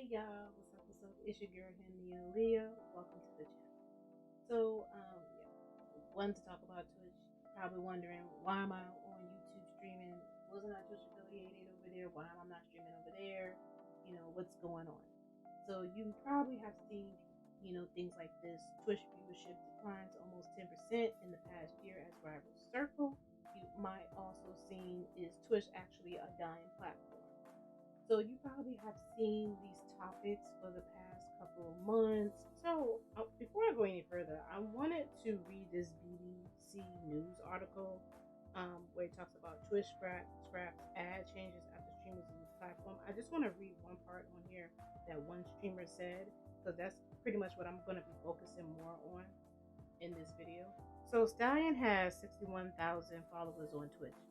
Hey y'all, what's up? What's up? It's your girl Henny Leah. Welcome to the channel. So, wanted to talk about Twitch. Probably wondering why am I on YouTube streaming? Wasn't I Twitch affiliated over there? Why am I not streaming over there? What's going on? So you probably have seen, things like this. Twitch viewership declined to almost 10% in the past year as rivals circle. You might also seen is Twitch actually a dying platform? So you probably have seen these topics for the past couple of months. So before I go any further, I wanted to read this BBC News article where it talks about Twitch scraps ad changes after streamers leave the platform. I just want to read one part on here that one streamer said, because that's pretty much what I'm going to be focusing more on in this video. So Stallion has 61,000 followers on Twitch.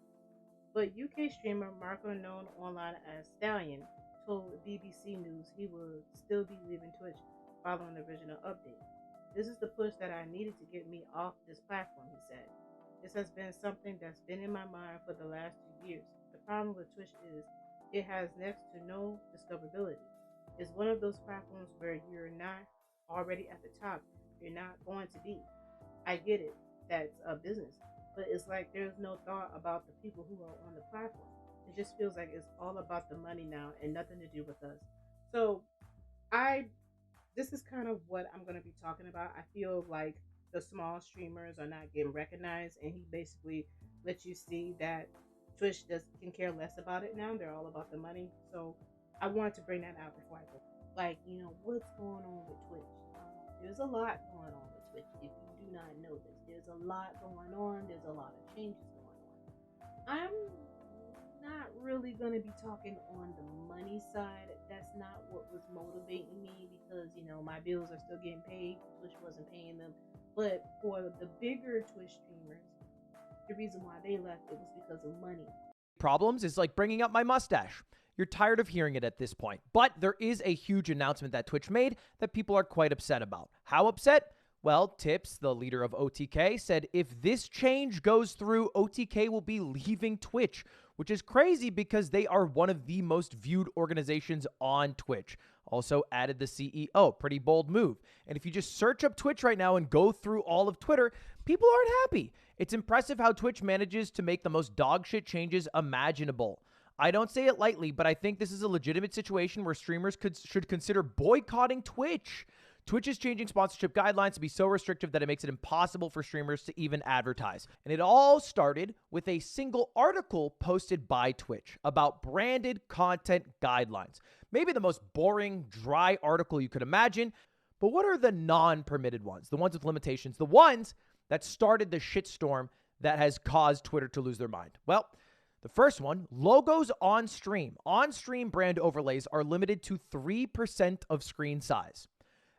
But UK streamer Marco, known online as Stallion, told BBC News he would still be leaving Twitch following the original update. This is the push that I needed to get me off this platform, he said. This has been something that's been in my mind for the last 2 years. The problem with Twitch is it has next to no discoverability. It's one of those platforms where you're not already at the top. You're not going to be. I get it. That's a business. But it's like there's no thought about the people who are on the platform. It just feels like it's all about the money now and nothing to do with us. So I this is kind of what I'm going to be talking about. I feel like the small streamers are not getting recognized, and he basically lets you see that Twitch just can care less about it now. They're all about the money. So I wanted to bring that out before I go. Like, what's going on with Twitch? There's a lot going on with Twitch. If you do not know this, there's a lot going on. There's a lot of changes going on. I'm not really going to be talking on the money side. That's not what was motivating me because, my bills are still getting paid. Twitch wasn't paying them. But for the bigger Twitch streamers, the reason why they left, it was because of money. Problems is like bringing up my mustache. You're tired of hearing it at this point. But there is a huge announcement that Twitch made that people are quite upset about. How upset? Well, Tips, the leader of OTK, said if this change goes through, OTK will be leaving Twitch, which is crazy because they are one of the most viewed organizations on Twitch. Also added the CEO, pretty bold move. And if you just search up Twitch right now and go through all of Twitter, people aren't happy. It's impressive how Twitch manages to make the most dogshit changes imaginable. I don't say it lightly, but I think this is a legitimate situation where streamers should consider boycotting Twitch. Twitch is changing sponsorship guidelines to be so restrictive that it makes it impossible for streamers to even advertise. And it all started with a single article posted by Twitch about branded content guidelines. Maybe the most boring, dry article you could imagine. But what are the non-permitted ones? The ones with limitations, the ones that started the shitstorm that has caused Twitter to lose their mind. Well, the first one, logos on stream. On-stream brand overlays are limited to 3% of screen size.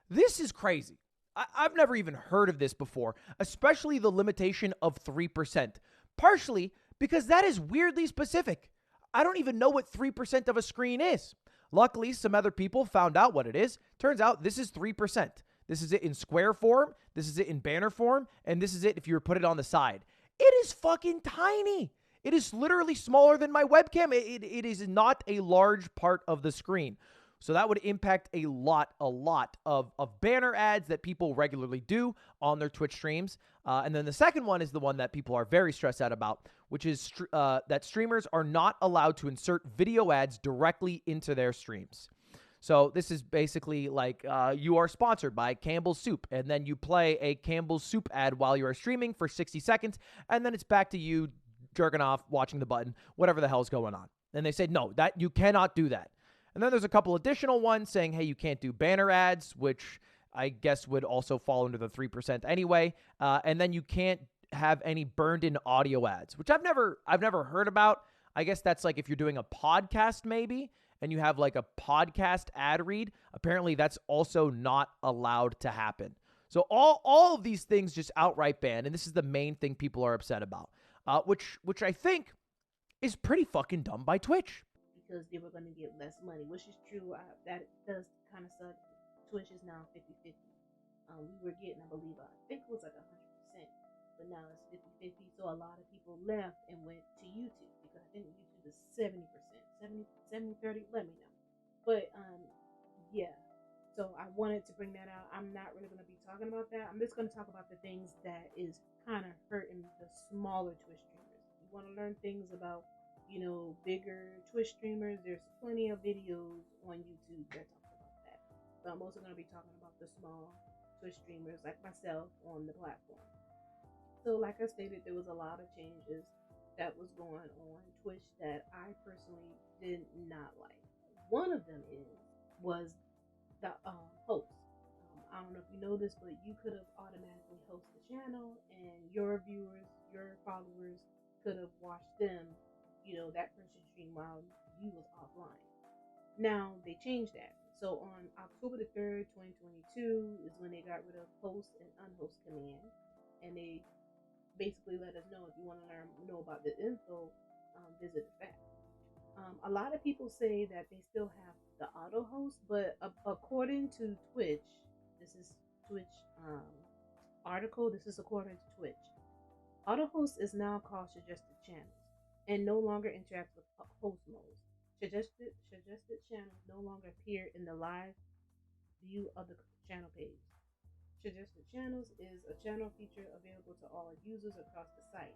This is crazy. I've never even heard of this before, especially the limitation of 3%. Partially because that is weirdly specific. I don't even know what 3% of a screen is. Luckily, some other people found out what it is. Turns out this is 3%. This is it in square form, this is it in banner form, and this is it if you were to put it on the side. It is fucking tiny. It is literally smaller than my webcam. It is not a large part of the screen. So that would impact a lot of banner ads that people regularly do on their Twitch streams. And then the second one is the one that people are very stressed out about, which is that streamers are not allowed to insert video ads directly into their streams. So this is basically like you are sponsored by Campbell's Soup, and then you play a Campbell's Soup ad while you are streaming for 60 seconds, and then it's back to you jerking off, watching the button, whatever the hell's going on. And they say, no, that you cannot do that. And then there's a couple additional ones saying, hey, you can't do banner ads, which I guess would also fall under the 3% anyway. And then you can't have any burned-in audio ads, which I've never heard about. I guess that's like if you're doing a podcast maybe, and you have like a podcast ad read. Apparently, that's also not allowed to happen. So all of these things just outright banned, and this is the main thing people are upset about, which I think is pretty fucking dumb by Twitch. Because they were going to get less money, which is true. That does kind of suck. Twitch is now 50-50. We were getting, I believe, I think it was like 100%, but now it's 50-50. So a lot of people left and went to YouTube because I think YouTube is 70%, 70-30. Let me know. But wanted to bring that out. I'm not really going to be talking about that. I'm just going to talk about the things that is kind of hurting the smaller Twitch streamers. You want to learn things about, bigger Twitch streamers. There's plenty of videos on YouTube that talk about that. But I'm also going to be talking about the small Twitch streamers like myself on the platform. So, like I stated, there was a lot of changes that was going on Twitch that I personally did not like. One of them was the host. I don't know if you know this, but you could have automatically host the channel, and your viewers, your followers, could have watched them, that person stream while you was offline. Now they changed that. So on October the 3rd, 2022 is when they got rid of host and unhost command, and they basically let us know if you want to know about the info, visit the fact. A lot of people say that they still have the auto host, but according to Twitch, this is Twitch article. This is according to Twitch. Auto host is now called suggested channels and no longer interacts with host modes. Suggested channels no longer appear in the live view of the channel page. Suggested channels is a channel feature available to all users across the site.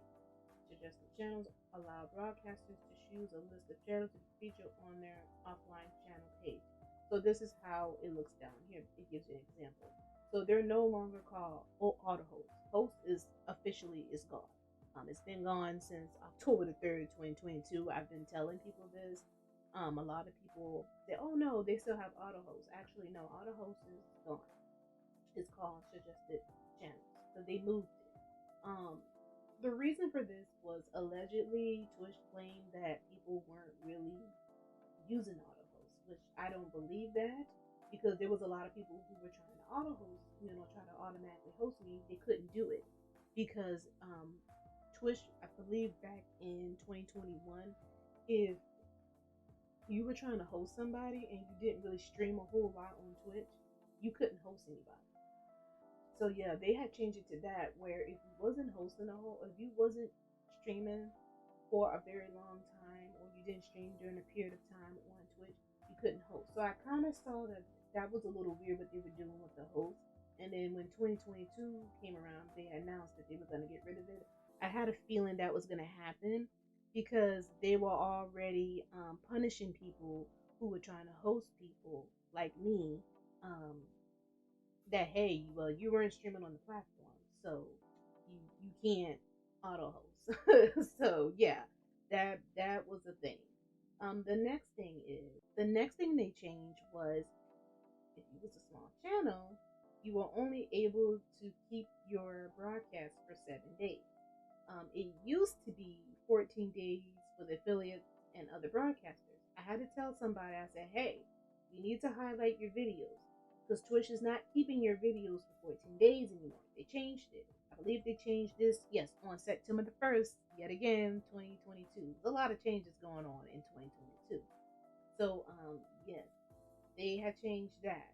Suggested channels allow broadcasters to choose a list of channels to feature on their offline channel page. So this is how it looks down here. It gives you an example. So they're no longer called auto host. Host is officially gone. It's been gone since October the 3rd, 2022. I've been telling people this. A lot of people say, oh no, they still have auto host. Actually, no, auto host is gone. It's called suggested channels. So they moved it. The reason for this was allegedly Twitch claimed that people weren't really using auto host, which I don't believe that, because there was a lot of people who were trying to auto host, try to automatically host me. They couldn't do it because Twitch, I believe back in 2021, if you were trying to host somebody and you didn't really stream a whole lot on Twitch, you couldn't host anybody. So yeah, they had changed it to that, where if you wasn't hosting if you wasn't streaming for a very long time, or you didn't stream during a period of time on Twitch, you couldn't host. So I kind of saw that was a little weird what they were doing with the host. And then when 2022 came around, they announced that they were going to get rid of it. I had a feeling that was going to happen because they were already punishing people who were trying to host people like me. That hey, well, you weren't streaming on the platform, so you can't auto host. So yeah, that was the thing. The next thing they changed was if you was a small channel, you were only able to keep your broadcast for 7 days. It used to be 14 days for the affiliates and other broadcasters. I had to tell somebody, I said, hey, you need to highlight your videos because Twitch is not keeping your videos for 14 days anymore. They changed it. I believe they changed this, yes, on September the 1st, yet again, 2022. There's a lot of changes going on in 2022. So, yes, they have changed that.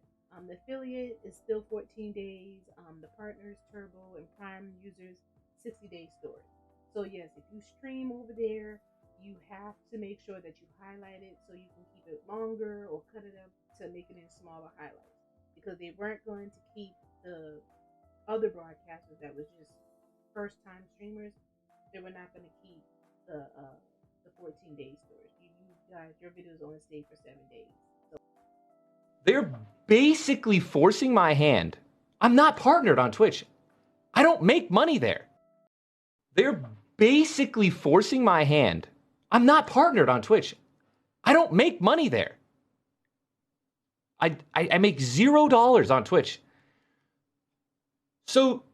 The affiliate is still 14 days. The partners, Turbo, and Prime users, 60-day storage. So yes, if you stream over there, you have to make sure that you highlight it so you can keep it longer or cut it up to make it in smaller highlights. Because they weren't going to keep the other broadcasters that was just first-time streamers. They were not going to keep the 14-day storage. You guys, your videos only stay for 7 days. So they're basically forcing my hand. I'm not partnered on Twitch. I don't make money there. They're basically forcing my hand. I'm not partnered on Twitch. I don't make money there. I make $0 on Twitch. So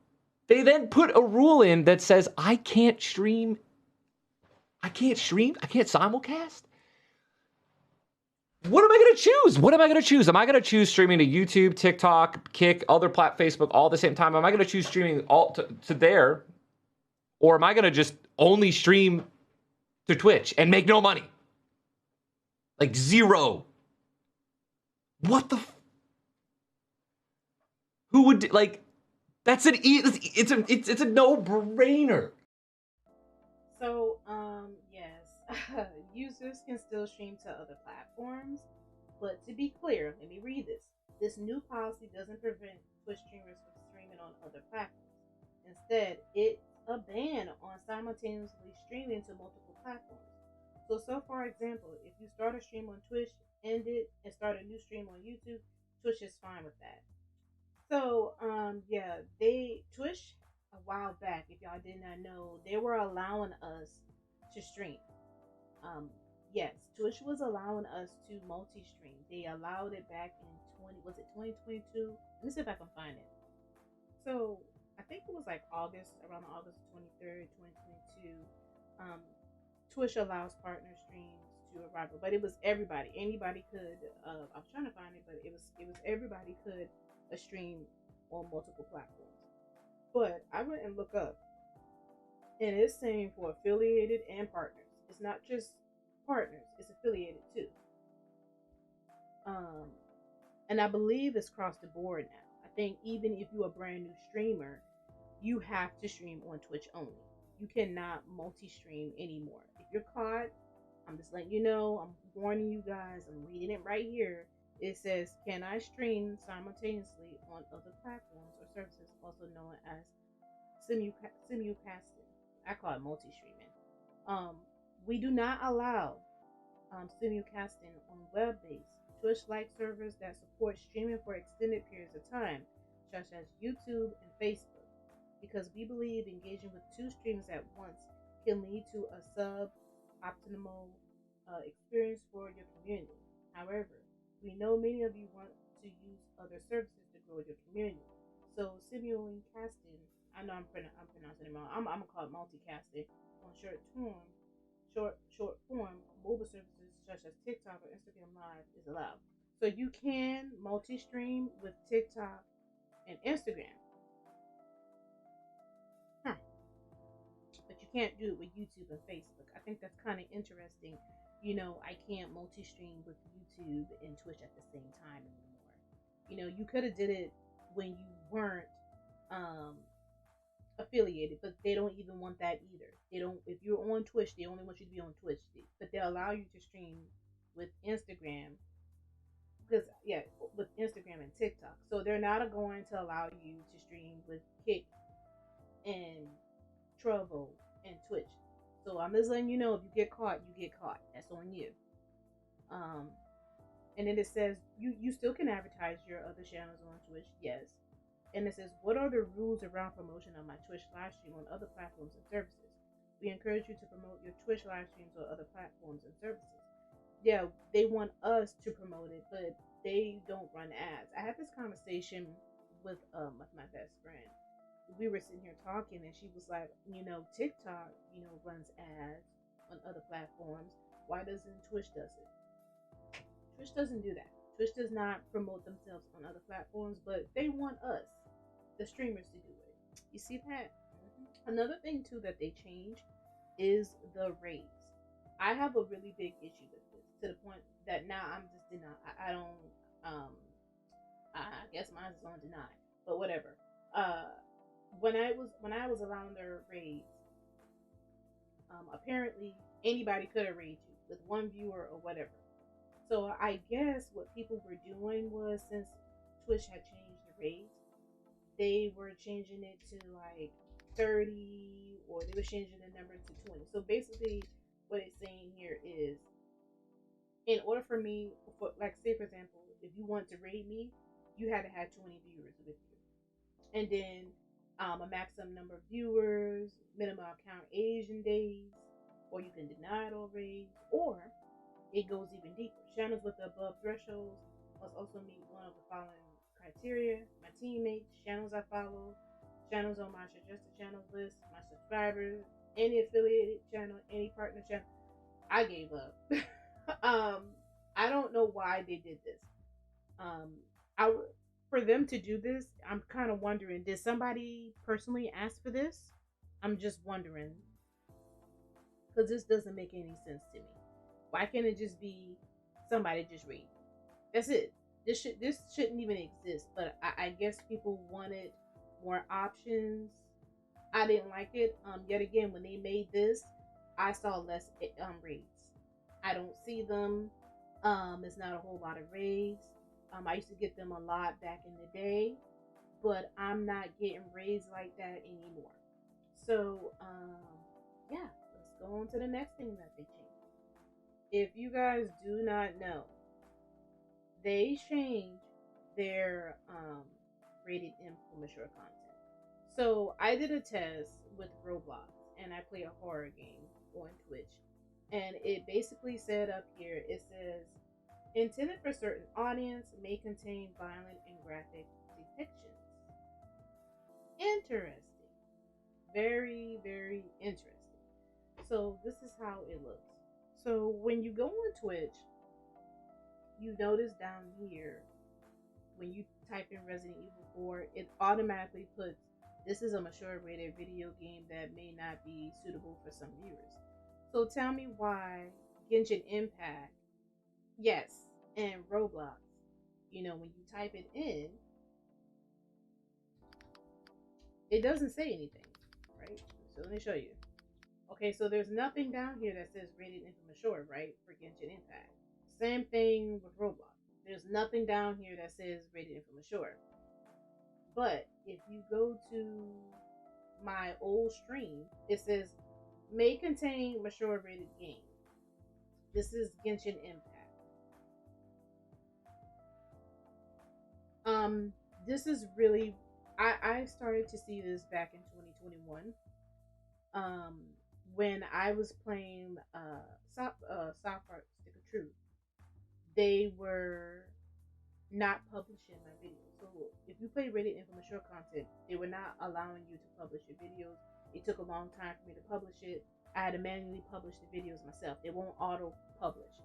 they then put a rule in that says I can't stream. I can't simulcast. What am I going to choose? What am I going to choose? Am I going to choose streaming to YouTube, TikTok, Kick, other Facebook all at the same time? Am I going to choose streaming all to there? Or am I going to just only stream to Twitch and make no money? Like zero. What the? Who would like? That's it's a no-brainer. So yes, users can still stream to other platforms, but to be clear, let me read this. This new policy doesn't prevent Twitch streamers from streaming on other platforms. Instead, it's a ban on simultaneously streaming to multiple platforms. So for example, if you start a stream on Twitch, end it, and start a new stream on YouTube, Twitch is fine with that. So, yeah, Twitch a while back, if y'all did not know, they were allowing us to stream. Yes, Twitch was allowing us to multi-stream. They allowed it back in 2022? Let me see if I can find it. So I think it was like around August 23rd, 2022. Twitch allows partner streams to arrive, but it was everybody. Anybody could. I was trying to find it, but it was everybody could stream on multiple platforms. But I went and look up, and it's saying for affiliated and partners. It's not just partners; it's affiliated too. And I believe it's across the board now. I think even if you're a brand new streamer, you have to stream on Twitch only. You cannot multi-stream anymore. If you're caught, I'm just letting you know, I'm warning you guys, I'm reading it right here. It says, can I stream simultaneously on other platforms or services, also known as simulcasting? I call it multi-streaming. We do not allow simulcasting on web-based Twitch-like servers that support streaming for extended periods of time, such as YouTube and Facebook, because we believe engaging with two streams at once can lead to a sub-optimal experience for your community. However, we know many of you want to use other services to grow your community. So simulcasting, I know I'm pronouncing it wrong. I'm gonna call it multicasting on short form mobile services such as TikTok or Instagram Live is allowed. So you can multi-stream with TikTok and Instagram. But you can't do it with YouTube and Facebook. I think that's kind of interesting. You know, I can't multi-stream with YouTube and Twitch at the same time anymore. You know, you could have did it when you weren't affiliated, but they don't even want that either. They don't. If you're on Twitch, they only want you to be on Twitch, but they allow you to stream with Instagram, because with Instagram and TikTok. So they're not going to allow you to stream with Kick and Trovo and Twitch. So I'm just letting you know, if you get caught, you get caught. That's on you. And then it says you still can advertise your other channels on Twitch, yes. And it says, what are the rules around promotion of my Twitch live stream on other platforms and services? We encourage you to promote your Twitch live streams on other platforms and services. Yeah, they want us to promote it, but they don't run ads. I had this conversation with my best friend. We were sitting here talking, and she was like, you know, TikTok, you know, runs ads on other platforms. Why doesn't Twitch does it? Twitch doesn't do that. Twitch does not promote themselves on other platforms, but they want us, the streamers, to do it. You see that? Another thing too that they changed is the raids. I have a really big issue with this, to the point that now I'm just denied. I don't. I guess mine is on deny, but whatever. When I was allowing their raids, apparently anybody could have raided you with one viewer or whatever. So I guess what people were doing was, since Twitch had changed the raids, they were changing it to like 30, or they were changing the number to 20. So basically what it's saying here is, in order for me, like, say for example, if you want to raid me, you had to have 20 viewers with you. And then a maximum number of viewers, minimum account Asian days, or you can deny it all raids, or it goes even deeper. Channels with the above thresholds must also meet one of the following criteria: my teammates, channels I follow, channels on my suggested channels list, my subscribers, any affiliated channel, any partner channel. I gave up. I don't know why they did this. For them to do this, I'm kind of wondering, did somebody personally ask for this? I'm just wondering, because this doesn't make any sense to me. Why can't it just be somebody just read? That's it. This shouldn't even exist. But I guess people wanted more options. I didn't like it. Yet again, when they made this, I saw less raids. I don't see them. It's not a whole lot of raids. I used to get them a lot back in the day, but I'm not getting raised like that anymore. So, yeah, let's go on to the next thing that they changed. If you guys do not know, they changed their rated M for mature content. So I did a test with Roblox, and I play a horror game on Twitch, and it basically said up here, it says intended for certain audience, may contain violent and graphic depictions. Interesting. Very, very interesting. So this is how it looks. So when you go on Twitch, you notice down here, when you type in Resident Evil 4, it automatically puts, this is a mature rated video game that may not be suitable for some viewers. So tell me why Genshin Impact, yes, and Roblox, you know, when you type it in, it doesn't say anything, right? So let me show you. Okay, so there's nothing down here that says rated M for mature, right? For Genshin Impact. Same thing with Roblox. There's nothing down here that says rated M for mature. But if you go to my old stream, it says may contain mature rated game. This is Genshin Impact. This is really, I started to see this back in 2021. When I was playing South Park Stick of Truth, they were not publishing my videos. So if you play rated M for mature content, they were not allowing you to publish your videos. It took a long time for me to publish it. I had to manually publish the videos myself. They won't auto publish.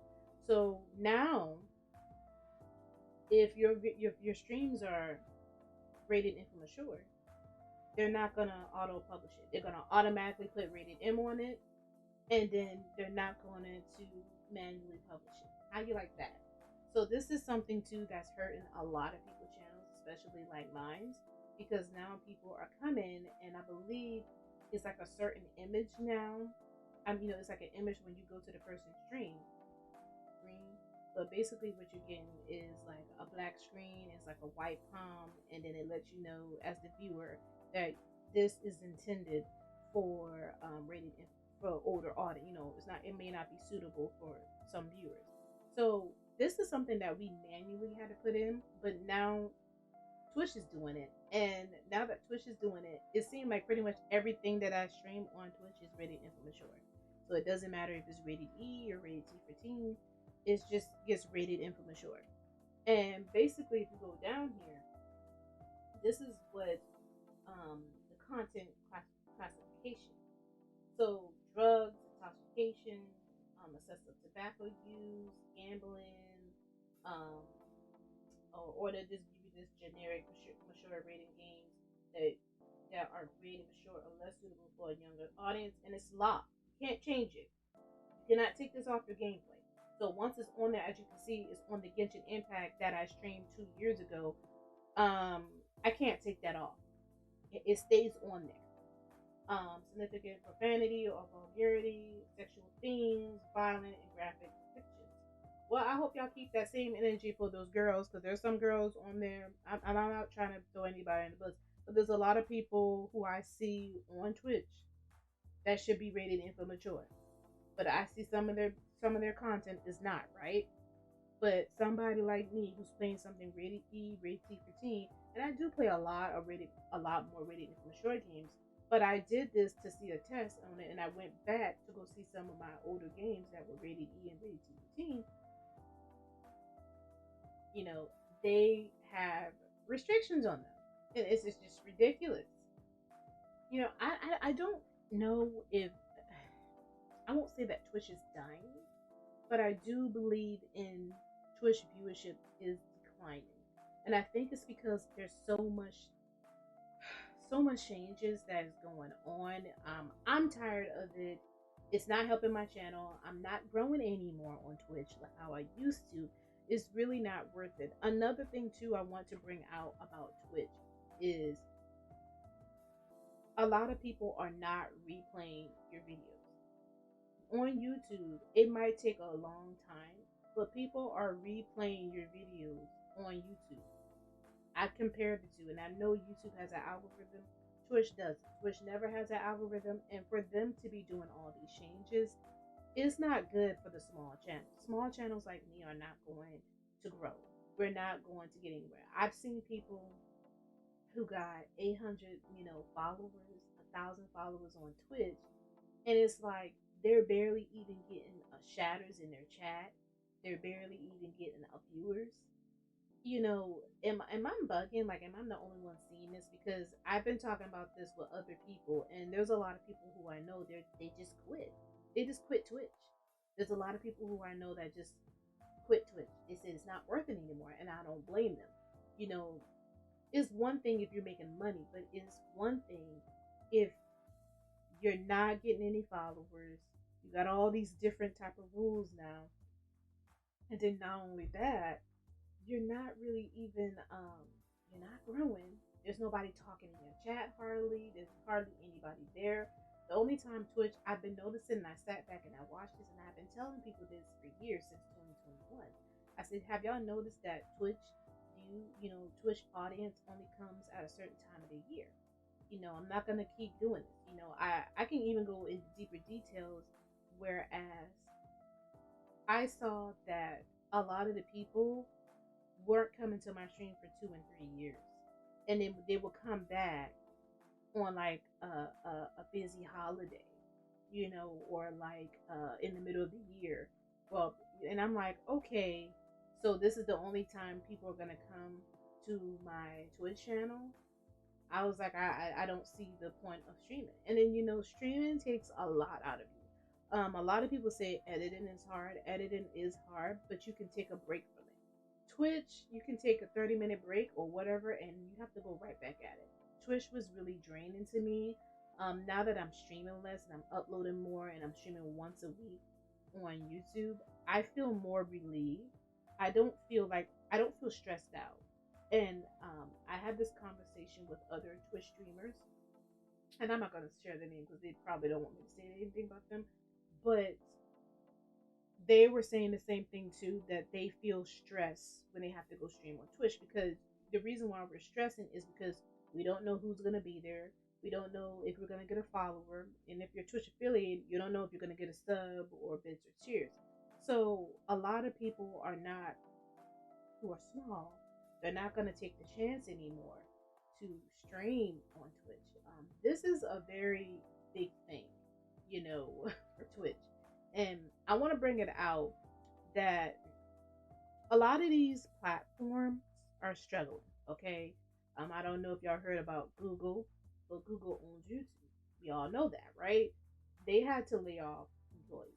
So now, if your streams are rated M for mature, they're not gonna auto publish it. They're gonna automatically put rated M on it, and then they're not going to manually publish it. How you like that? So this is something too that's hurting a lot of people's channels, especially like mine, because now people are coming, and I believe it's like a certain image now. You know, it's like an image when you go to the person's screen. But basically what you're getting is like a black screen, it's like a white palm, and then it lets you know as the viewer that this is intended for rated for older audience. You know, it may not be suitable for some viewers. So this is something that we manually had to put in, but now Twitch is doing it. And now that Twitch is doing it, it seems like pretty much everything that I stream on Twitch is rated M for mature. So it doesn't matter if it's rated E or rated T for teen. It just gets rated M for mature. And basically, if you go down here, this is what the content classification. So drugs, intoxication, excessive tobacco use, gambling, or to just give you this generic mature rating games that are rated mature or less suitable for a younger audience, and it's locked. You can't change it. You cannot take this off your gameplay. So once it's on there, as you can see, it's on the Genshin Impact that I streamed 2 years ago. I can't take that off. It stays on there. Significant profanity or vulgarity, sexual themes, violent and graphic depictions. Well, I hope y'all keep that same energy for those girls, because there's some girls on there. I'm not trying to throw anybody in the bus, but there's a lot of people who I see on Twitch that should be rated M for mature. But I see some of their content is not, right? But somebody like me who's playing something rated E, rated T for teen, and I do play a lot more rated for mature games. But I did this to see a test on it, and I went back to go see some of my older games that were rated E and rated T for teen. You know, they have restrictions on them, and it's just ridiculous. You know, I don't know if, I won't say that Twitch is dying, but I do believe in Twitch viewership is declining. And I think it's because there's so much changes that is going on. I'm tired of it. It's not helping my channel. I'm not growing anymore on Twitch like how I used to. It's really not worth it. Another thing too I want to bring out about Twitch is a lot of people are not replaying your videos. On YouTube, it might take a long time, but people are replaying your videos on YouTube. I compared the two, and I know YouTube has an algorithm. Twitch doesn't. Twitch never has an algorithm, and for them to be doing all these changes, it's not good for the small channels. Small channels like me are not going to grow. We're not going to get anywhere. I've seen people who got 800, followers, 1,000 followers on Twitch, and it's like they're barely even getting shatters in their chat. They're barely even getting viewers. Am I bugging? Like, am I the only one seeing this? Because I've been talking about this with other people, and there's a lot of people who I know they just quit. They just quit Twitch. There's a lot of people who I know that just quit Twitch. They said it's not worth it anymore, and I don't blame them. It's one thing if you're making money, but it's one thing if you're not getting any followers. You got all these different type of rules now, and then not only that, you're not really even you're not growing. There's nobody talking in your chat hardly. There's hardly anybody there. The only time Twitch I've been noticing, and I sat back and I watched this, and I've been telling people this for years since 2021. I said, have y'all noticed that Twitch Twitch audience only comes at a certain time of the year? I'm not gonna keep doing this. I can even go into deeper details, whereas I saw that a lot of the people weren't coming to my stream for 2 and 3 years, and then they would come back on like a busy holiday, or like in the middle of the year. Well, and I'm like, okay, so this is the only time people are gonna come to my Twitch channel. I was like, I don't see the point of streaming. And then streaming takes a lot out of you. A lot of people say editing is hard. Editing is hard, but you can take a break from it. Twitch, you can take a 30-minute break or whatever, and you have to go right back at it. Twitch was really draining to me. Now that I'm streaming less and I'm uploading more and I'm streaming once a week on YouTube, I feel more relieved. I don't feel stressed out. And I had this conversation with other Twitch streamers, and I'm not going to share their name because they probably don't want me to say anything about them, but they were saying the same thing too, that they feel stress when they have to go stream on Twitch, because the reason why we're stressing is because we don't know who's going to be there. We don't know if we're going to get a follower, and if you're Twitch affiliate, you don't know if you're going to get a sub or bits or cheers. So a lot of people who are small, they're not going to take the chance anymore to stream on Twitch. This is a very big thing, for Twitch. And I want to bring it out that a lot of these platforms are struggling, okay? I don't know if y'all heard about Google, but Google owns YouTube. We all know that, right? They had to lay off employees.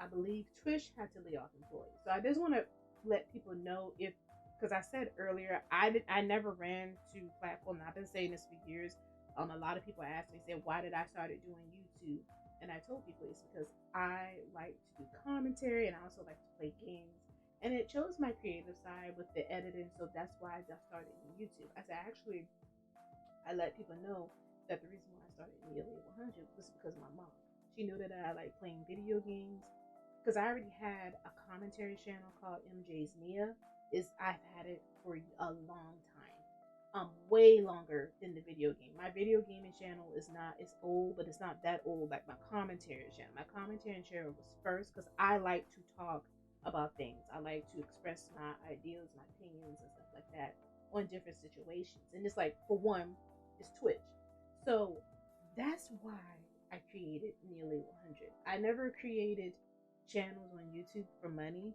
I believe Twitch had to lay off employees. So I just want to let people know, because I said earlier, I never ran to platform. I've been saying this for years. A lot of people ask me, say, why did I started doing YouTube? And I told people it's because I like to do commentary, and I also like to play games. And it shows my creative side with the editing, so that's why I just started in YouTube. I said, actually, I let people know that the reason why I started in the LA 100 was because of my mom. She knew that I like playing video games, because I already had a commentary channel called MJ's Mia. I've had it for a long time, way longer than the video game. My video gaming channel it's old, but it's not that old like my commentary channel. My commentary channel was first because I like to talk about things. I like to express my ideas, my opinions, and stuff like that on different situations. And it's like, for one, it's Twitch. So that's why I created Nearly 100. I never created channels on YouTube for money,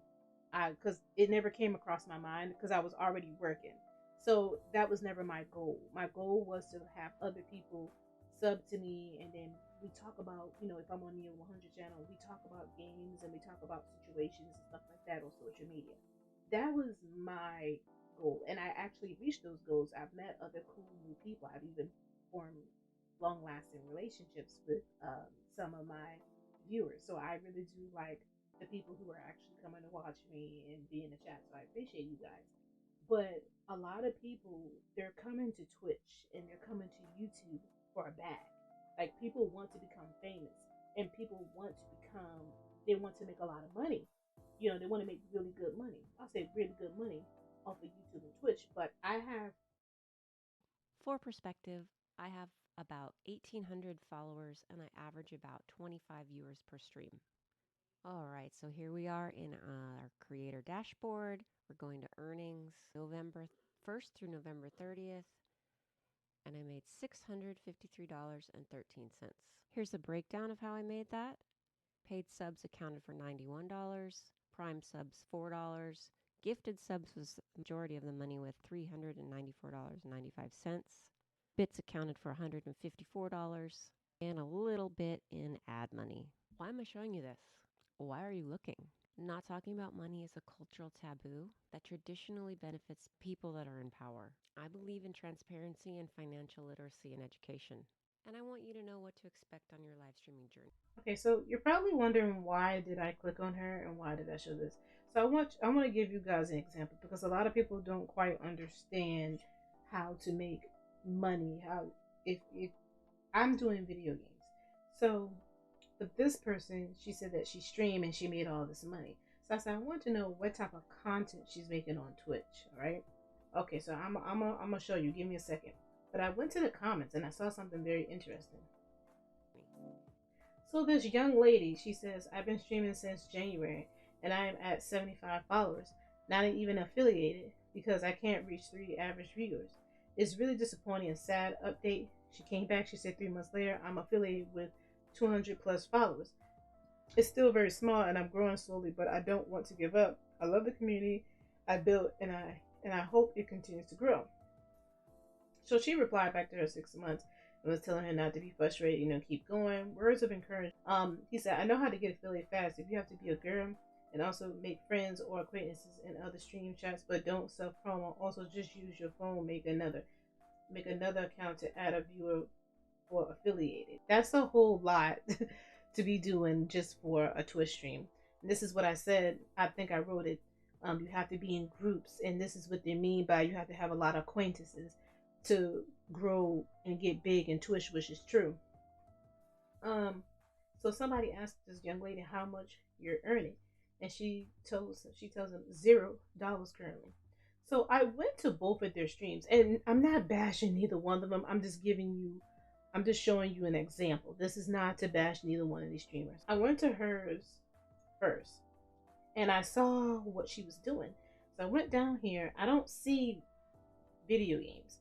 because it never came across my mind, because I was already working. So that was never my goal. My goal was to have other people sub to me, and then we talk about, if I'm on the 100 channel, we talk about games and we talk about situations and stuff like that on social media. That was my goal, and I actually reached those goals. I've met other cool new people. I've even formed long-lasting relationships with some of my viewers. So I really do like the people who are actually coming to watch me and be in the chat. So I appreciate you guys. But a lot of people, they're coming to Twitch and they're coming to YouTube for a bag. Like, people want to become famous, and people they want to make a lot of money. They want to make really good money. I'll say really good money off of YouTube and Twitch, but I have. For perspective, I have about 1,800 followers and I average about 25 viewers per stream. All right, so here we are in our creator dashboard. We're going to earnings November 1st through November 30th, and I made $653.13. Here's a breakdown of how I made that. Paid subs accounted for $91, Prime subs $4, gifted subs was the majority of the money with $394.95. Bits accounted for $154, and a little bit in ad money. Why am I showing you this? Why are you looking? Not talking about money is a cultural taboo that traditionally benefits people that are in power. I believe in transparency and financial literacy and education, and I want you to know what to expect on your live streaming journey. Okay, so you're probably wondering why did I click on her and why did I show this? So I want to give you guys an example because a lot of people don't quite understand how to make money. How if I'm doing video games, so. But this person, she said that she streamed and she made all this money. So I said, I want to know what type of content she's making on Twitch. All right. Okay, so I'm gonna show you. Give me a second. But I went to the comments and I saw something very interesting. So this young lady, she says, I've been streaming since January and I am at 75 followers, not even affiliated because I can't reach 3 average viewers. It's really disappointing and sad update. She came back, she said 3 months later, I'm affiliated with 200 plus followers. It's still very small and I'm growing slowly, but I don't want to give up. I love the community I built and I hope it continues to grow. So she replied back to her 6 months and was telling her not to be frustrated, keep going. Words of encouragement. He said, I know how to get affiliate fast. If you have to be a girl and also make friends or acquaintances in other stream chats, but don't self promo. Also just use your phone, make another account to add a viewer or affiliated. That's a whole lot to be doing just for a Twitch stream. And this is what I said. I think I wrote it. You have to be in groups, and this is what they mean by you have to have a lot of acquaintances to grow and get big in Twitch, which is true. So somebody asked this young lady how much you're earning, and she tells them $0 currently. So I went to both of their streams, and I'm not bashing neither one of them. I'm just showing you an example. This is not to bash neither one of these streamers. I went to hers first and I saw what she was doing. So I went down here. I don't see video games.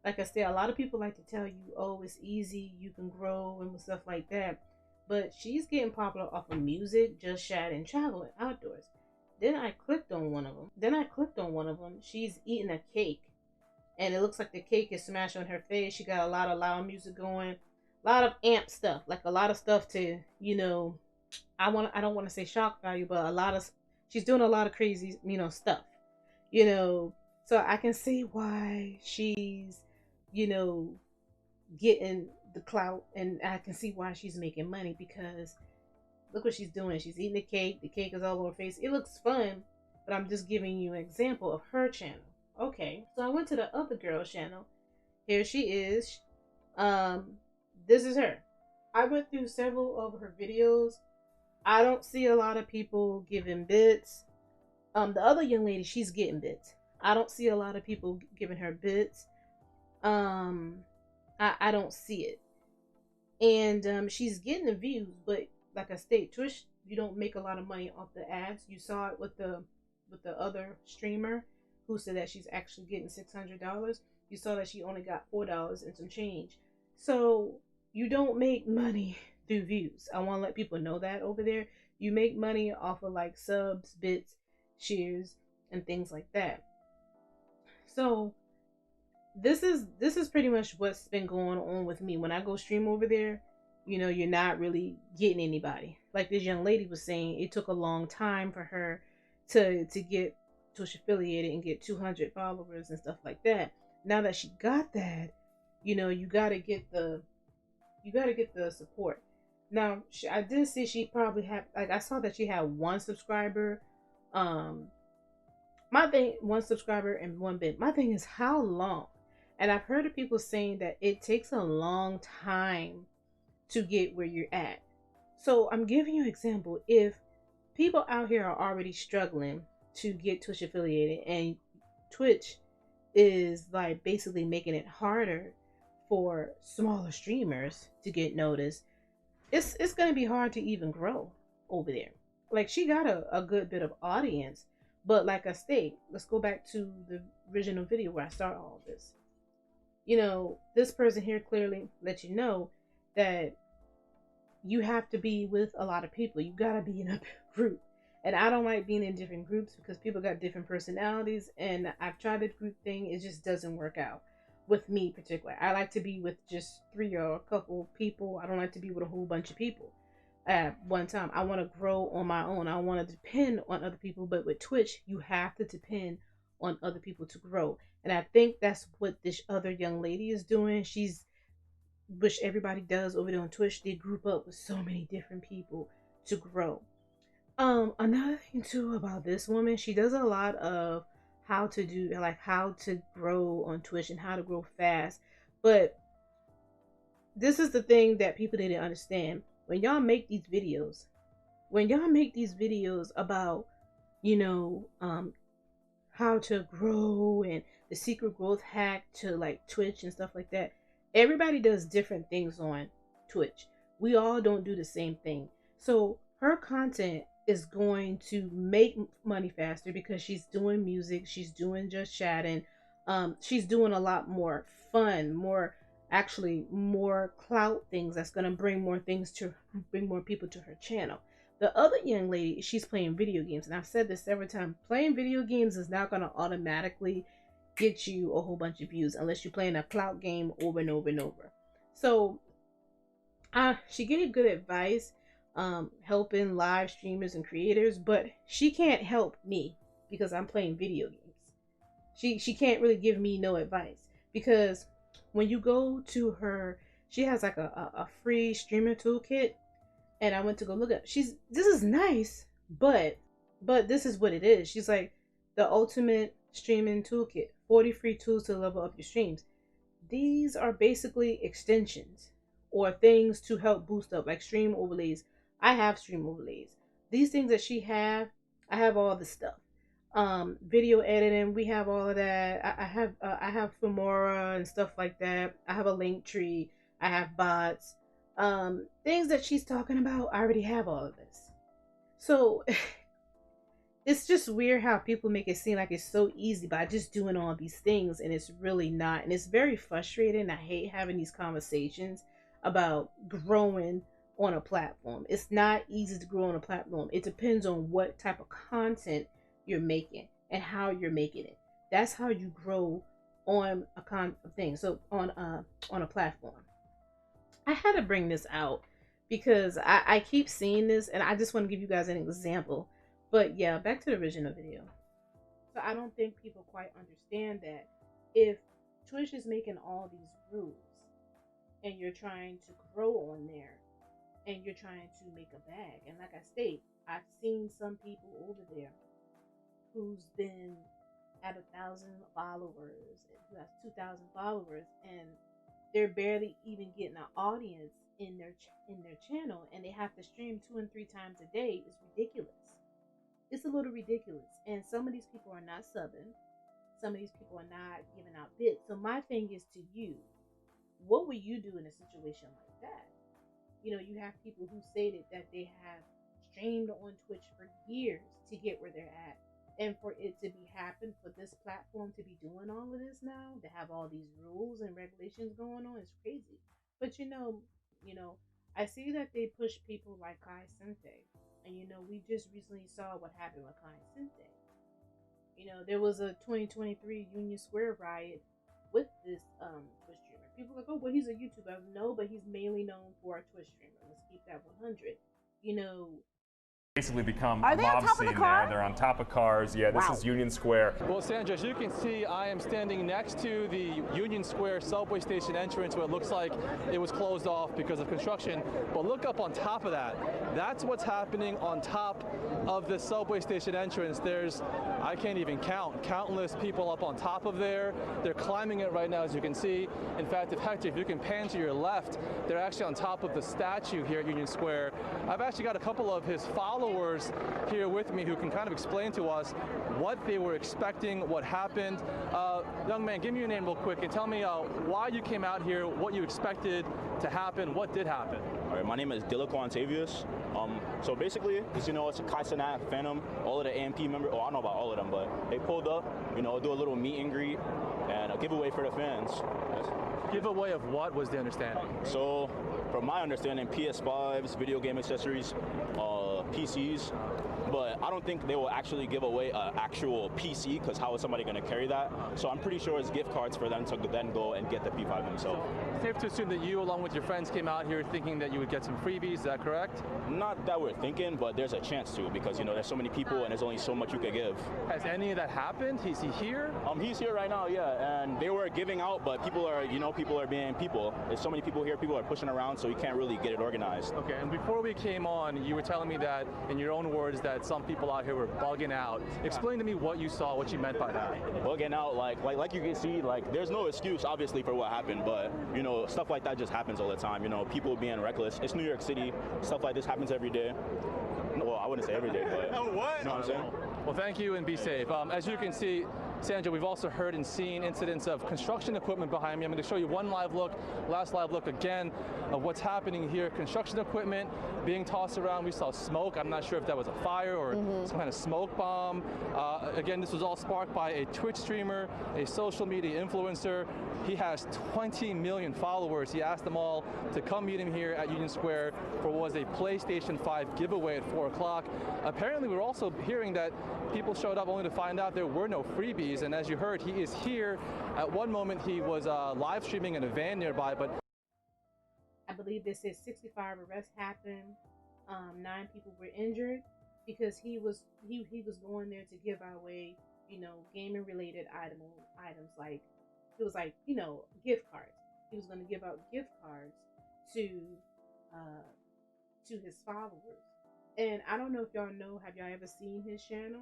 Like I said, a lot of people like to tell you, oh, it's easy, you can grow and stuff like that. But she's getting popular off of music, just chat and travel and outdoors. Then I clicked on one of them. She's eating a cake. And it looks like the cake is smashed on her face. She got a lot of loud music going, a lot of amp stuff, like a lot of stuff to, I don't want to say shock value, but she's doing a lot of crazy, stuff, so I can see why she's, getting the clout, and I can see why she's making money because look what she's doing. She's eating the cake. The cake is all over her face. It looks fun, but I'm just giving you an example of her channel. Okay, so I went to the other girl's channel. Here she is. This is her. I went through several of her videos. I don't see a lot of people giving bits. The other young lady, she's getting bits. I don't see a lot of people giving her bits. I don't see it. And she's getting the views, but like I state, Twitch, you don't make a lot of money off the ads. You saw it with the other streamer who said that she's actually getting $600. You saw that she only got $4 and some change. So you don't make money through views. I want to let people know that over there. You make money off of like subs, bits, shares, and things like that. So this is pretty much what's been going on with me. When I go stream over there, you're not really getting anybody. Like this young lady was saying, it took a long time for her to get Twitch affiliated and get 200 followers and stuff like that. Now that she got that, you gotta get the support. Now I did see she probably had, like I saw that she had one subscriber. One subscriber and one bit. My thing is how long? And I've heard of people saying that it takes a long time to get where you're at. So I'm giving you an example. If people out here are already struggling to get Twitch affiliated and Twitch is like basically making it harder for smaller streamers to get noticed, it's gonna be hard to even grow over there. Like she got a good bit of audience, but like I state, let's go back to the original video where I start all this. You know, this person here clearly let you know that you have to be with a lot of people. You gotta be in a group. And I don't like being in different groups because people got different personalities. And I've tried the group thing, it just doesn't work out with me particularly. I like to be with just 3 or a couple people. I don't like to be with a whole bunch of people at one time. I want to grow on my own. I want to depend on other people. But with Twitch, you have to depend on other people to grow. And I think that's what this other young lady is doing. She's, which everybody does over there on Twitch, they group up with so many different people to grow. Another thing too about this woman, she does a lot of how to do, like how to grow on Twitch and how to grow fast. But this is the thing that people didn't understand. When y'all make these videos, about, you know, how to grow and the secret growth hack to like Twitch and stuff like that, everybody does different things on Twitch. We all don't do the same thing. So her content is going to make money faster because she's doing music, she's doing just chatting, she's doing a lot more fun, more clout things that's going to bring more people to her channel. The other young lady, she's playing video games, and I've said this several times, playing video games is not going to automatically get you a whole bunch of views unless you're playing a clout game over and over and over. So she gave good advice, helping live streamers and creators, but she can't help me because I'm playing video games. She can't really give me no advice, because when you go to her, she has like a free streamer toolkit, and I went to go look at. This is nice, but this is what it is. She's like, the ultimate streaming toolkit, 40 free tools to level up your streams. These are basically extensions or things to help boost up, like stream overlays. I have stream overlays. These things that she have, I have all the stuff. Video editing, we have all of that. I have Filmora and stuff like that. I have a link tree. I have bots. Things that she's talking about, I already have all of this. So it's just weird how people make it seem like it's so easy by just doing all these things, and it's really not. And it's very frustrating. I hate having these conversations about growing on a platform. It's not easy to grow on a platform. It depends on what type of content you're making and how you're making it. That's how you grow on a thing. So on a platform. I had to bring this out because I keep seeing this, and I just want to give you guys an example. But yeah, back to the original video. So I don't think people quite understand that if Twitch is making all these rules and you're trying to grow on there and you're trying to make a bag, and like I state, I've seen some people over there who's been at 1,000 followers, who has 2,000 followers, and they're barely even getting an audience in their channel, and they have to stream 2 and 3 times a day. It's ridiculous. It's a little ridiculous. And some of these people are not subbing. Some of these people are not giving out bits. So my thing is to you, what would you do in a situation like that? You know, you have people who stated that they have streamed on Twitch for years to get where they're at. And for it to be happen, for this platform to be doing all of this now, to have all these rules and regulations going on, is crazy. But you know, I see that they push people like Kai Sente. And we just recently saw what happened with Kai Sente. There was a 2023 Union Square riot with this Twitch streamer. People are like, oh, well, he's a YouTuber. No, but he's mainly known for a Twitch streamer. Let's keep that 100. Basically become a mob scene there. They're on top of cars. Yeah, this is Union Square. Well, Sandra, as you can see, I am standing next to the Union Square subway station entrance, where it looks like it was closed off because of construction. But look up on top of that. That's what's happening on top of the subway station entrance. There's, I can't even count, countless people up on top of there. They're climbing it right now, as you can see. In fact, if you can pan to your left, they're actually on top of the statue here at Union Square. I've actually got a couple of his followers followers here with me who can kind of explain to us what they were expecting, what happened. Young man, give me your name real quick and tell me why you came out here, what you expected to happen, what did happen. All right, my name is Dilaquantavius. So basically, as you know, it's a CENAT Phantom. All of the AMP members, I don't know about all of them, but they pulled up, do a little meet and greet and a giveaway for the fans. Yes. Giveaway of what was the understanding? So, from my understanding, PS5s, video game accessories, PCs, but I don't think they will actually give away an actual PC, because how is somebody going to carry that? So I'm pretty sure it's gift cards for them to then go and get the P5 themselves. So, safe to assume that you, along with your friends, came out here thinking that you would get some freebies, is that correct? Not that we're thinking, but there's a chance to, because, there's so many people and there's only so much you could give. Has any of that happened? Is he here? He's here right now, yeah, and they were giving out, but people are, people are being people. There's so many people here, people are pushing around, so you can't really get it organized. Okay, and before we came on, you were telling me that, in your own words, that some people out here were bugging out. Explain to me what you saw, what you meant by that. Bugging out, like you can see, there's no excuse, obviously, for what happened, but, stuff like that just happens all the time. People being reckless. It's New York City. Stuff like this happens every day. Well, I wouldn't say every day, but you know what I'm saying? Well, thank you and be safe. As you can see, Sandra, we've also heard and seen incidents of construction equipment behind me. I'm going to show you one live look, last live look again of what's happening here. Construction equipment being tossed around. We saw smoke. I'm not sure if that was a fire or some kind of smoke bomb. Again, this was all sparked by a Twitch streamer, a social media influencer. He has 20 million followers. He asked them all to come meet him here at Union Square for what was a PlayStation 5 giveaway at 4 o'clock. Apparently, we're also hearing that people showed up only to find out there were no freebies. And as you heard, he is here. At one moment, he was live streaming in a van nearby, but I believe they said 65 arrests happened. 9 people were injured because he was going there to give away, gaming related items like it was like gift cards. He was going to give out gift cards to his followers. And I don't know if y'all know, have y'all ever seen his channel?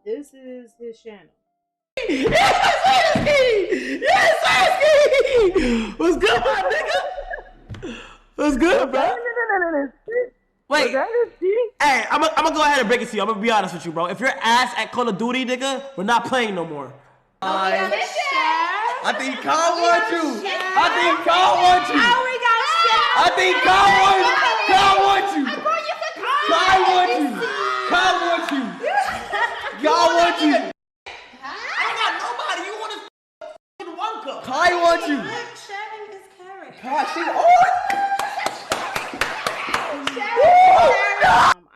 This is his channel. Yes, what's good, my nigga? What's good, bro? Wait, hey, I'm gonna go ahead and break it to you. I'm gonna be honest with you, bro. If you're ass at Call of Duty, nigga, we're not playing no more. I think Kyle wants you. I think Kyle wants you. I think Kyle wants you. Kyle wants you. Kyle wants you. Kyle wants you. I ain't got nobody. You want to one cup. Kyle wants you. I'm sharing his carrot. God,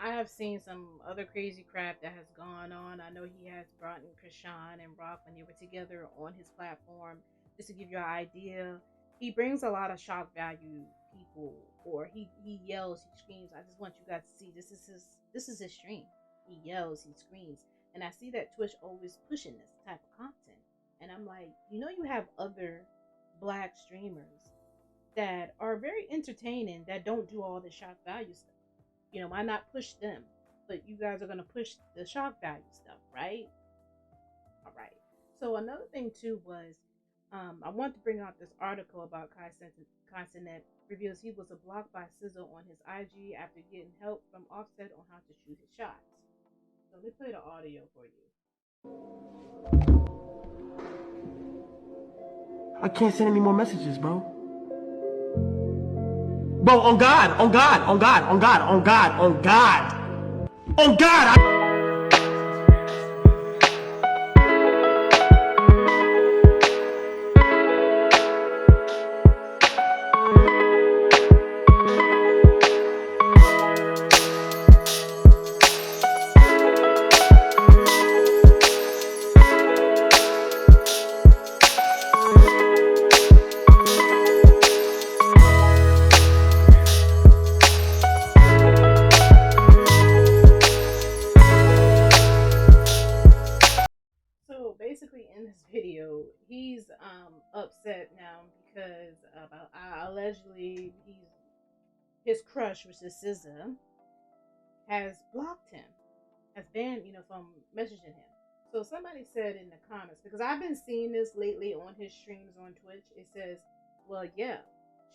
I have seen some other crazy crap that has gone on. I know he has brought in Krishan and Rock when they were together on his platform. Just to give you an idea, he brings a lot of shock value people, or he yells, he screams. I just want you guys to see this is his stream. He yells, he screams, and I see that Twitch always pushing this type of content, and I'm like, you have other black streamers that are very entertaining that don't do all the shock value stuff. Why not push them? But you guys are going to push the shock value stuff, right? All right. So another thing too was, I want to bring out this article about CENAT reveals he was blocked by Sizzle on his IG after getting help from Offset on how to shoot his shots. So let me play the audio for you. I can't send any more messages, bro. Bro, on God, on God, on God, on God, on God, on God. On God, upset now because allegedly his crush, which is SZA, has blocked him, has banned from messaging him. So somebody said in the comments, because I've been seeing this lately on his streams on Twitch, it says, well, yeah,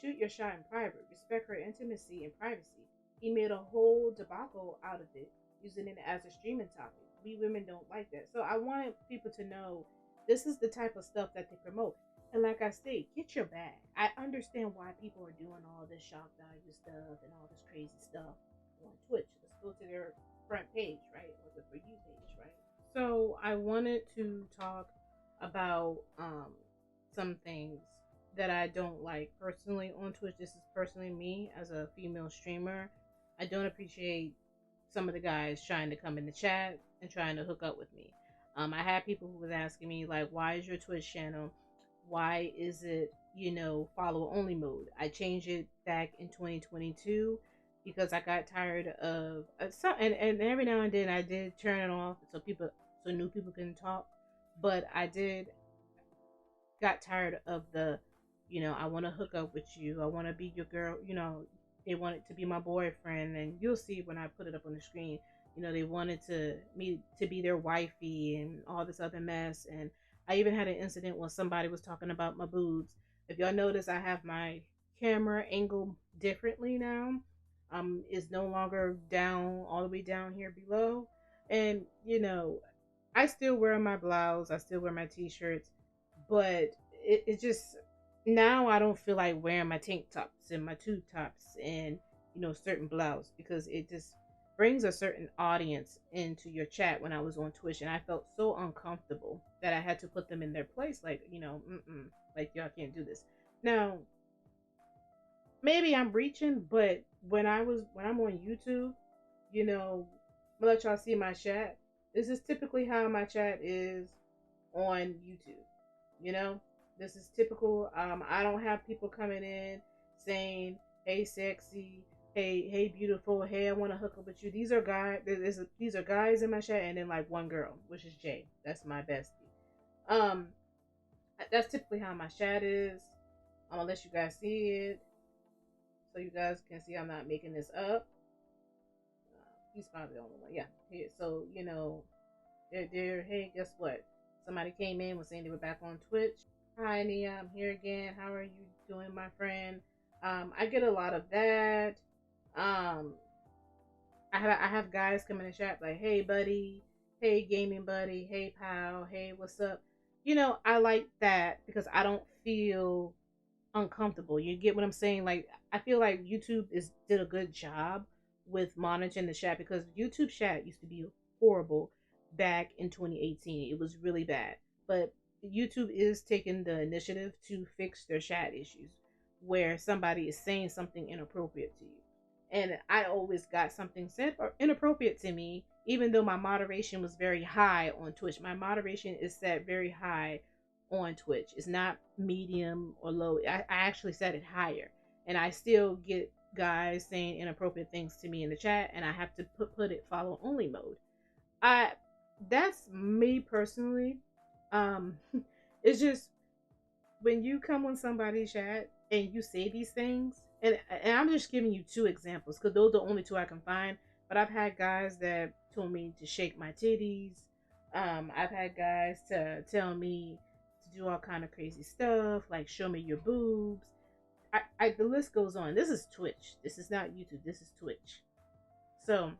shoot your shot in private, respect her intimacy and privacy. he made a whole debacle out of it, using it as a streaming topic. We women don't like that. So I wanted people to know this is the type of stuff that they promote. And like I say, get your bag. I understand why people are doing all this shock value stuff and all this crazy stuff on Twitch. Let's go to their front page, right? Or the For You page, right? So I wanted to talk about some things that I don't like personally on Twitch. This is personally me as a female streamer. I don't appreciate some of the guys trying to come in the chat and trying to hook up with me. I had people who was asking me like, why is your Twitch channel? Why is it, follow only mode? I changed it back in 2022 because I got tired of and every now and then I did turn it off so new people can talk, but I did got tired of the, I want to hook up with you, I want to be your girl, they wanted to be my boyfriend, and you'll see when I put it up on the screen, they wanted me to be their wifey and all this other mess. And I even had an incident when somebody was talking about my boobs. If y'all notice, I have my camera angle differently now. Is no longer down all the way down here below. And I still wear my blouse, I still wear my t-shirts, but it just, now I don't feel like wearing my tank tops and my tube tops and certain blouse, because it just brings a certain audience into your chat. When I was on Twitch, and I felt so uncomfortable that I had to put them in their place, like like, y'all can't do this. Now maybe I'm reaching, but when I'm on YouTube, I'm gonna let y'all see my chat. This is typically how my chat is on YouTube. This is typical. I don't have people coming in saying, "Hey, sexy. Hey, beautiful. Hey, I want to hook up with you." These are guys. These are guys in my chat, and then like one girl, which is Jay. That's my bestie. That's typically how my chat is. I'm gonna let you guys see it, so you guys can see I'm not making this up. He's probably the only one. Yeah. Here, so they're. Hey, guess what? Somebody came in, was saying they were back on Twitch. Hi, Nia, I'm here again. How are you doing, my friend? I get a lot of that. I have guys come in the chat like, "Hey, buddy. Hey, gaming buddy. Hey, pal. Hey, what's up?" I like that because I don't feel uncomfortable. You get what I'm saying? Like, I feel like YouTube did a good job with monitoring the chat, because YouTube chat used to be horrible back in 2018. It was really bad. But YouTube is taking the initiative to fix their chat issues where somebody is saying something inappropriate to you. And I always got something said or inappropriate to me, even though my moderation was very high on Twitch. My moderation is set very high on Twitch. It's not medium or low. I actually set it higher. And I still get guys saying inappropriate things to me in the chat, and I have to put it follow only mode. That's me personally. It's just when you come on somebody's chat and you say these things, and I'm just giving you two examples because those are the only two I can find. But I've had guys that told me to shake my titties. I've had guys to tell me to do all kind of crazy stuff, like show me your boobs. The list goes on. This is Twitch. This is not YouTube. This is Twitch. So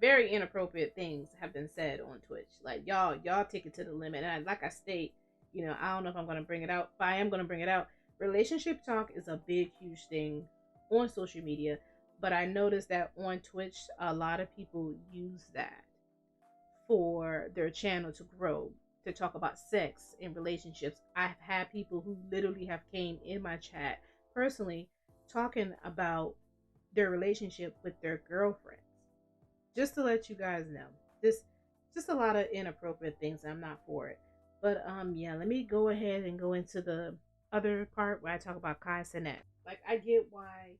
very inappropriate things have been said on Twitch. Like, y'all take it to the limit. And like I state, I don't know if I'm gonna bring it out, but I am gonna bring it out. Relationship talk is a big, huge thing on social media, but I noticed that on Twitch, a lot of people use that for their channel to grow, to talk about sex and relationships. I've had people who literally have came in my chat personally talking about their relationship with their girlfriends. Just to let you guys know, just a lot of inappropriate things. I'm not for it. But yeah, let me go ahead and go into the other part where I talk about CENAT. Like, I get why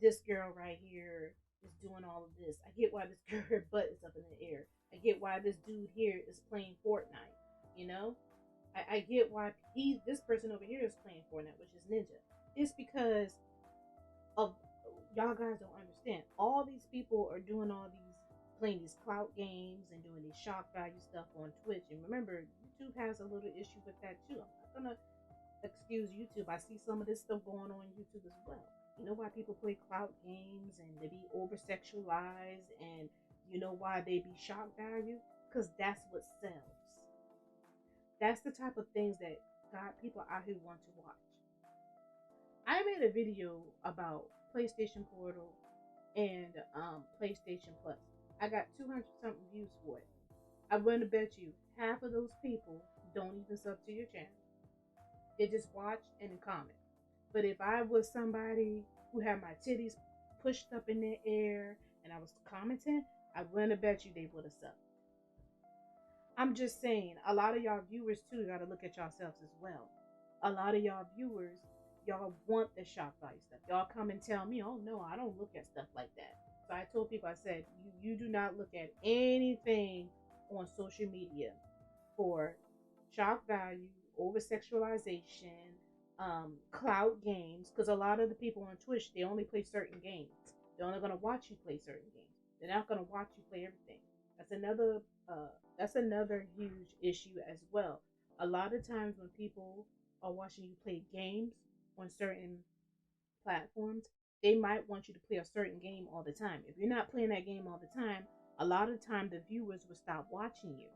this girl right here is doing all of this. I get why this girl, her butt is up in the air. I get why this dude here is playing Fortnite. I get why this person over here is playing Fortnite, which is Ninja. It's because of, y'all guys don't understand. All these people are doing playing these clout games and doing these shock value stuff on Twitch. And remember, YouTube has a little issue with that too. I'm not gonna excuse YouTube. I see some of this stuff going on YouTube as well. You know why people play clout games and they be over sexualized, and you know why they be shock value? Because that's what sells. That's the type of things that got people out here want to watch. I made a video about PlayStation Portal and PlayStation Plus. I got 200 something views for it. I'm going to bet you half of those people don't even sub to your channel. They just watch and comment. But if I was somebody who had my titties pushed up in the air and I was commenting, I'm going to bet you they would have subbed. I'm just saying, a lot of y'all viewers too got to look at yourselves as well. A lot of y'all viewers, y'all want the shock value stuff. Y'all come and tell me, oh no, I don't look at stuff like that. So I told people, I said, you do not look at anything on social media for shock value, over sexualization, cloud games, because a lot of the people on Twitch, they only play certain games. They're only going to watch you play certain games. They're not going to watch you play everything. That's another huge issue as well. A lot of times when people are watching you play games on certain platforms, they might want you to play a certain game all the time. If you're not playing that game all the time, a lot of the time the viewers will stop watching you.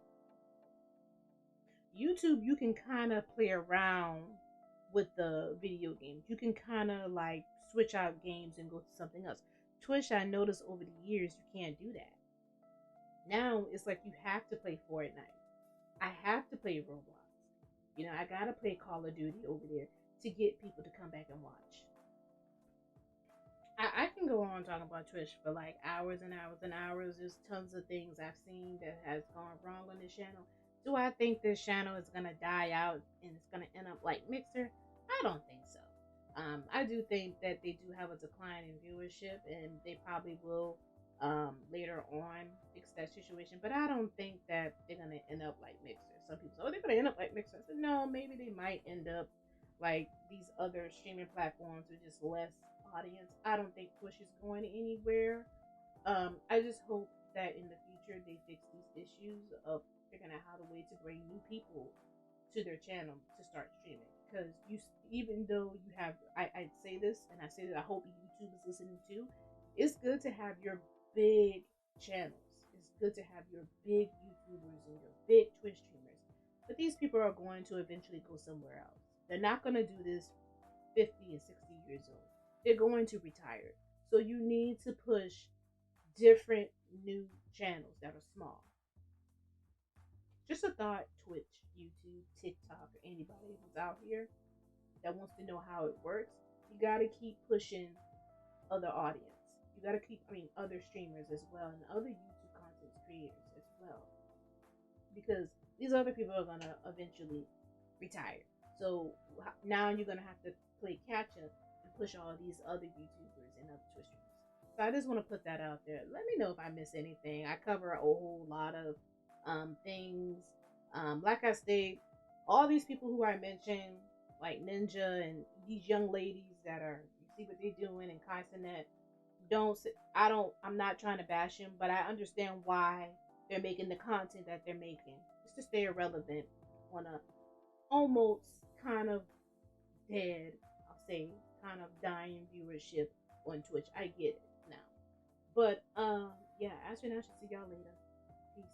YouTube, you can kind of play around with the video games. You can kind of like switch out games and go to something else. Twitch, I noticed over the years, you can't do that. Now it's like you have to play Fortnite. I have to play Roblox. You know, I gotta play Call of Duty over there to get people to come back and watch. I can go on talking about Twitch for like hours and hours and hours. There's tons of things I've seen that has gone wrong on this channel. Do I think this channel is gonna die out and it's gonna end up like Mixer? I don't think so. I do think that they do have a decline in viewership, and they probably will later on fix that situation. But I don't think that they're gonna end up like Mixer. Some people say, oh, they're gonna end up like Mixer. I said, no, maybe they might end up like these other streaming platforms with just less audience. I don't think Twitch is going anywhere. I just hope that in the future they fix these issues of figuring out how to way to bring new people to their channel to start streaming. Because even though you have, I say this, and I say that I hope YouTube is listening too, it's good to have your big channels. It's good to have your big YouTubers and your big Twitch streamers. But these people are going to eventually go somewhere else. They're not going to do this 50 and 60 years old. They're going to retire. So you need to push different new channels that are small. Just a thought, Twitch, YouTube, TikTok, or anybody who's out here that wants to know how it works, you got to keep pushing other audience. You got to keep, other streamers as well, and other YouTube content creators as well. Because these other people are going to eventually retire. So now you're going to have to play catch up and push all these other YouTubers and other Twitch streamers. So I just want to put that out there. Let me know if I miss anything. I cover a whole lot of things. Like I said, all these people who I mentioned, like Ninja and these young ladies that are, you see what they're doing, and CENAT, I'm not trying to bash them, but I understand why they're making the content that they're making. It's to stay relevant on a almost kind of dead, I'll say, kind of dying viewership on Twitch. I get it now. But yeah, I should see y'all later. Peace.